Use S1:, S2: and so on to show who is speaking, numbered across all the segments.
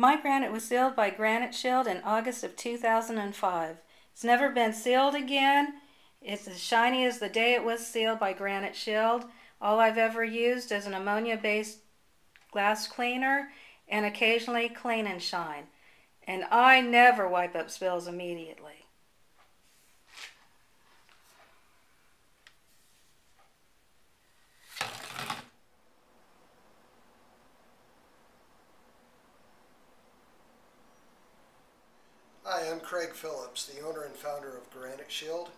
S1: My granite was sealed by Granite Shield in August of 2005. It's never been sealed again. It's as shiny as the day it was sealed by Granite Shield. All I've ever used is an ammonia-based glass cleaner and occasionally Clean and Shine. And I never wipe up spills immediately.
S2: Hi, I'm Craig Phillips, the owner and founder of Granite Shield.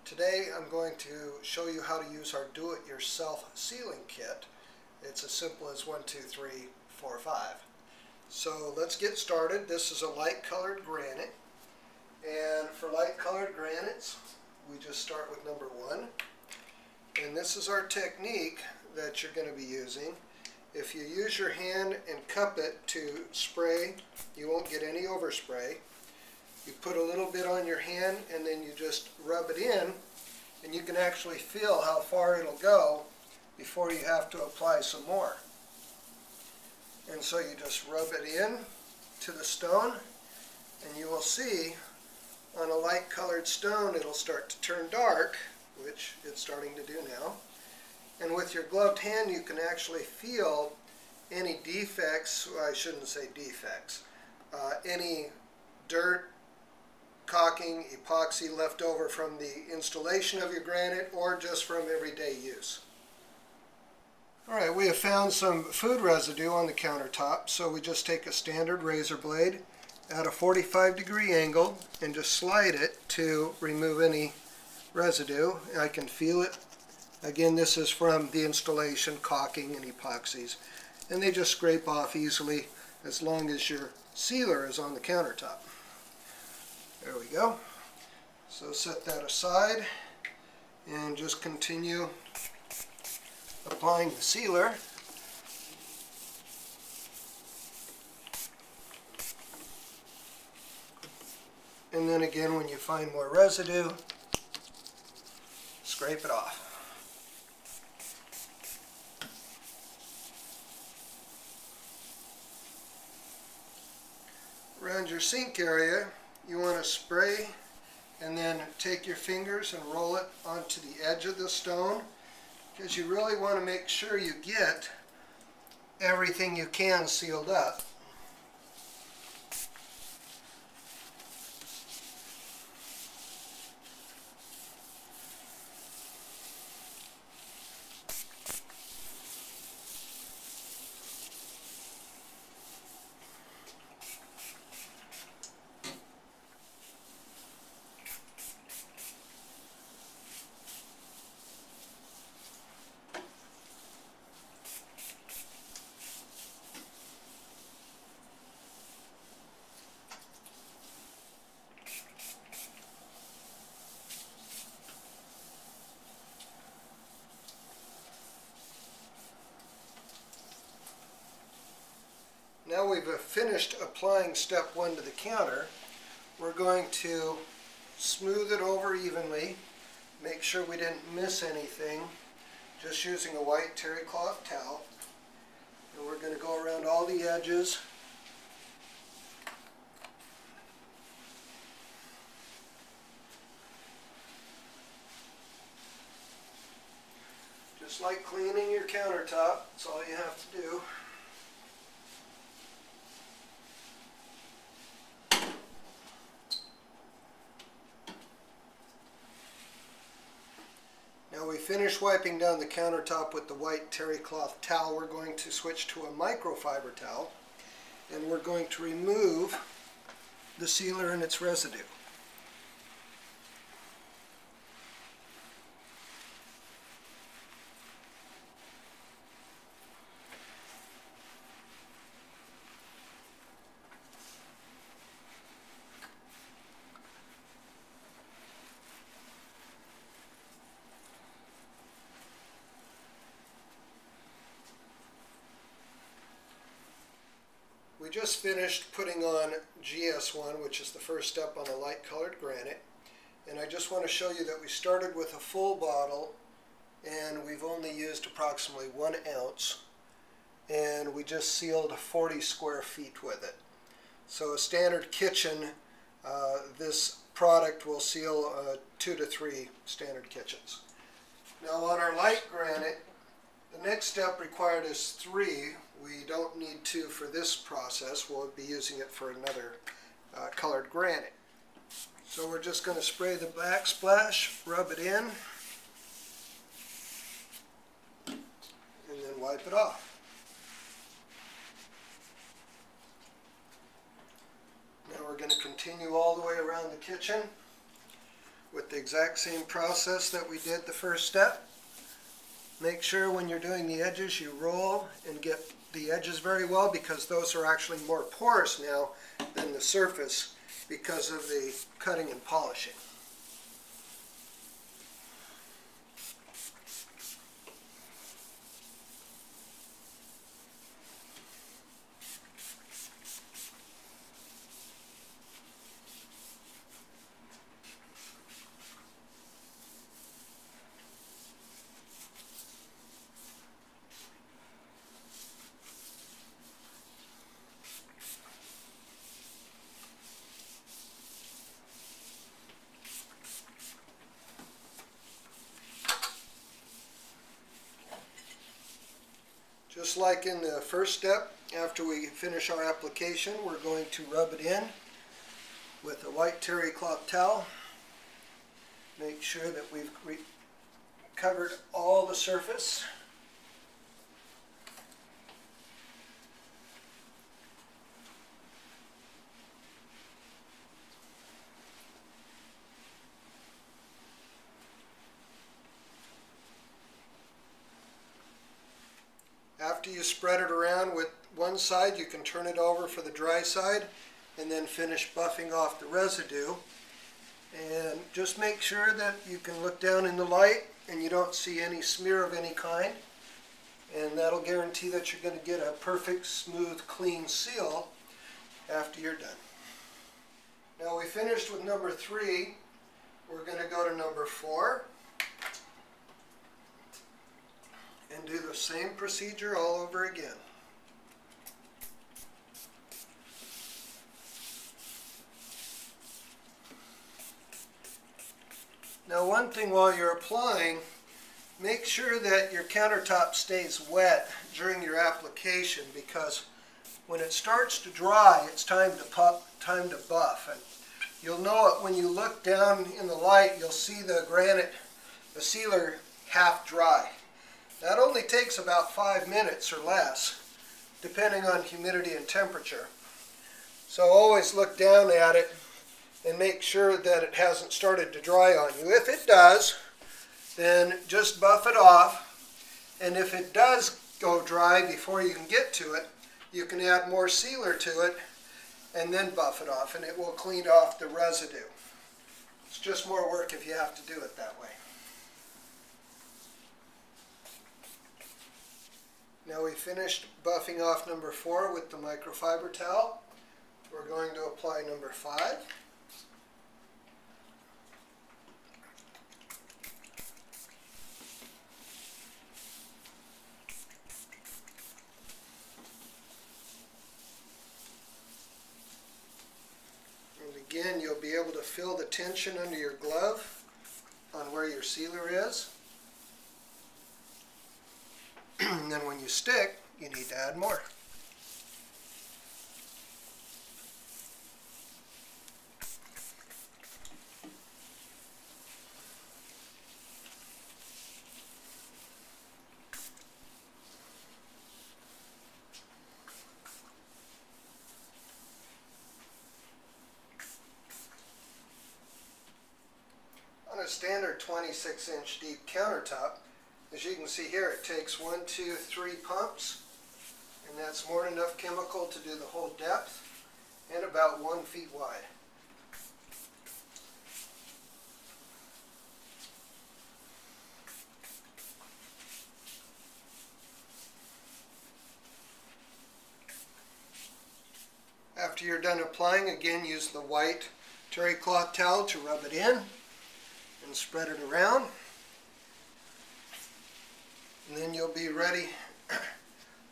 S2: Today I'm going to show you how to use our do-it-yourself sealing kit. It's as simple as 1, 2, 3, 4, 5. So let's get started. This is a light colored granite, and for light colored granites we just start with number 1, and this is our technique that you're going to be using. If you use your hand and cup it to spray, you won't get any overspray. You put a little bit on your hand and then you just rub it in, and you can actually feel how far it'll go before you have to apply some more. And so you just rub it in to the stone, and you will see on a light colored stone it'll start to turn dark, which it's starting to do now. And with your gloved hand you can actually feel any defects, well, I shouldn't say defects, any dirt, caulking, epoxy left over from the installation of your granite or just from everyday use. Alright, we have found some food residue on the countertop, so we just take a standard razor blade at a 45-degree angle and just slide it to remove any residue. I can feel it. Again, this is from the installation, caulking and epoxies, and they just scrape off easily as long as your sealer is on the countertop. There we go. So set that aside and just continue applying the sealer. And then again, when you find more residue, scrape it off. Around your sink area, you want to spray and then take your fingers and roll it onto the edge of the stone, because you really want to make sure you get everything you can sealed up. Now we've finished applying step 1 to the counter. We're going to smooth it over evenly, make sure we didn't miss anything, just using a white terry cloth towel. And we're going to go around all the edges. Just like cleaning your countertop, that's all you have to do. Now we finish wiping down the countertop with the white terry cloth towel. We're going to switch to a microfiber towel, and we're going to remove the sealer and its residue. We just finished putting on GS1, which is the first step on a light colored granite, and I just want to show you that we started with a full bottle and we've only used approximately 1 ounce, and we just sealed 40 square feet with it. So a standard kitchen, this product will seal 2 to 3 standard kitchens. Now on our light granite, the next step required is 3. We don't need 2 for this process. We'll be using it for another colored granite. So we're just going to spray the backsplash, rub it in, and then wipe it off. Now we're going to continue all the way around the kitchen with the exact same process that we did the first step. Make sure when you're doing the edges you roll and get the edges very well, because those are actually more porous now than the surface because of the cutting and polishing. Just like in the first step, after we finish our application, we're going to rub it in with a white terry cloth towel. Make sure that we've covered all the surface. After you spread it around with one side, you can turn it over for the dry side and then finish buffing off the residue. And just make sure that you can look down in the light and you don't see any smear of any kind. And that'll guarantee that you're going to get a perfect, smooth, clean seal after you're done. Now we finished with number 3. We're going to go to number 4. And do the same procedure all over again. Now one thing while you're applying, make sure that your countertop stays wet during your application, because when it starts to dry, it's time to buff. And you'll know it when you look down in the light. You'll see the granite, the sealer, half dry. That only takes about 5 minutes or less, depending on humidity and temperature. So always look down at it and make sure that it hasn't started to dry on you. If it does, then just buff it off. And if it does go dry before you can get to it, you can add more sealer to it and then buff it off, and it will clean off the residue. It's just more work if you have to do it that way. Now we finished buffing off number 4 with the microfiber towel. We're going to apply number 5. And again, you'll be able to feel the tension under your glove on where your sealer is. And then when you stick, you need to add more. On a standard 26-inch deep countertop, as you can see here, it takes 1, 2, 3 pumps, and that's more than enough chemical to do the whole depth, and about 1 feet wide. After you're done applying, again use the white terry cloth towel to rub it in and spread it around. And then you'll be ready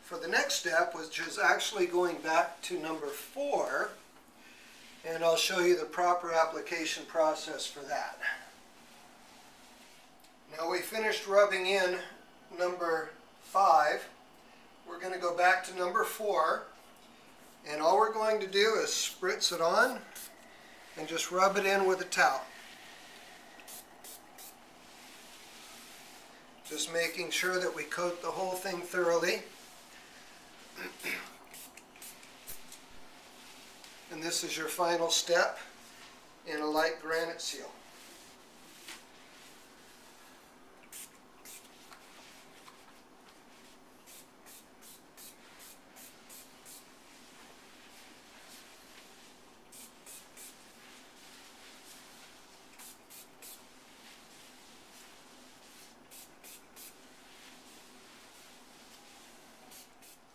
S2: for the next step, which is actually going back to number 4 and I'll show you the proper application process for that. Now we finished rubbing in number 5. We're going to go back to number 4, and all we're going to do is spritz it on and just rub it in with a towel. Just making sure that we coat the whole thing thoroughly. And this is your final step in a light granite seal.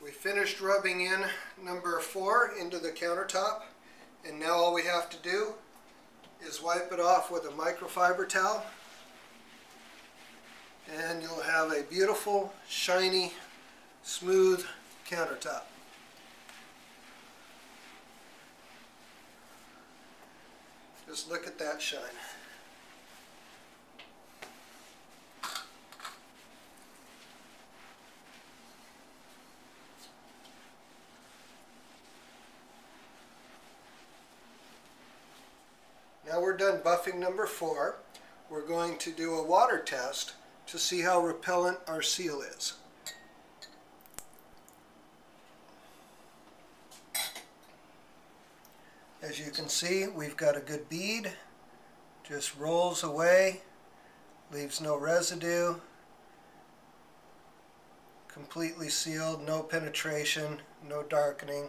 S2: We finished rubbing in number 4 into the countertop, and now all we have to do is wipe it off with a microfiber towel, and you'll have a beautiful, shiny, smooth countertop. Just look at that shine. Now we're done buffing number 4. We're going to do a water test to see how repellent our seal is. As you can see, we've got a good bead. Just rolls away, leaves no residue. Completely sealed, no penetration, no darkening.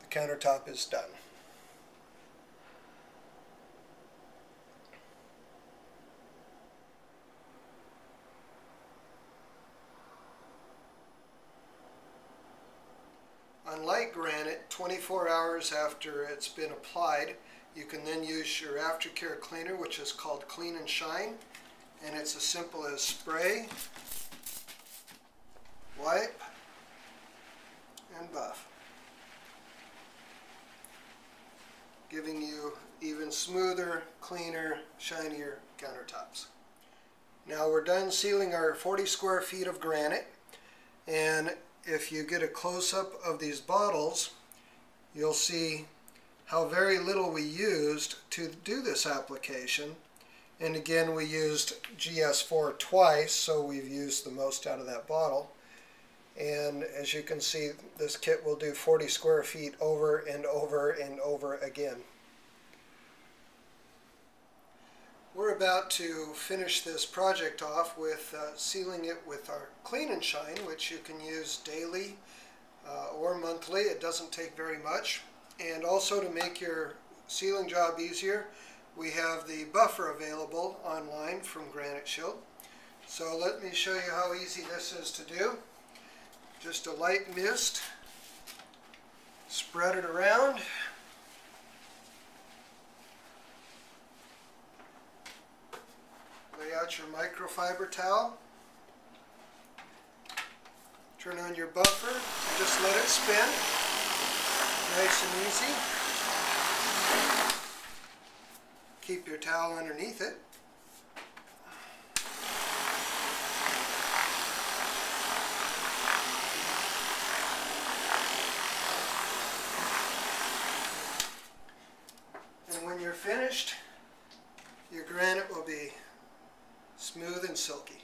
S2: The countertop is done. On light granite, 24 hours after it's been applied, you can then use your aftercare cleaner, which is called Clean and Shine, and it's as simple as spray, wipe, and buff, giving you even smoother, cleaner, shinier countertops. Now we're done sealing our 40 square feet of granite, and if you get a close-up of these bottles, you'll see how very little we used to do this application. And again, we used GS4 twice, so we've used the most out of that bottle. And as you can see, this kit will do 40 square feet over and over and over again. We're about to finish this project off with sealing it with our Clean and Shine, which you can use daily or monthly. It doesn't take very much. And also, to make your sealing job easier, we have the buffer available online from Granite Shield. So let me show you how easy this is to do. Just a light mist, spread it around. Lay out your microfiber towel. Turn on your buffer and just let it spin. Nice and easy. Keep your towel underneath it. And when you're finished, your granite will be smooth and silky.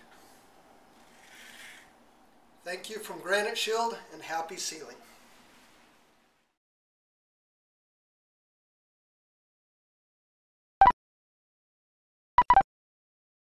S2: Thank you from Granite Shield, and happy sealing.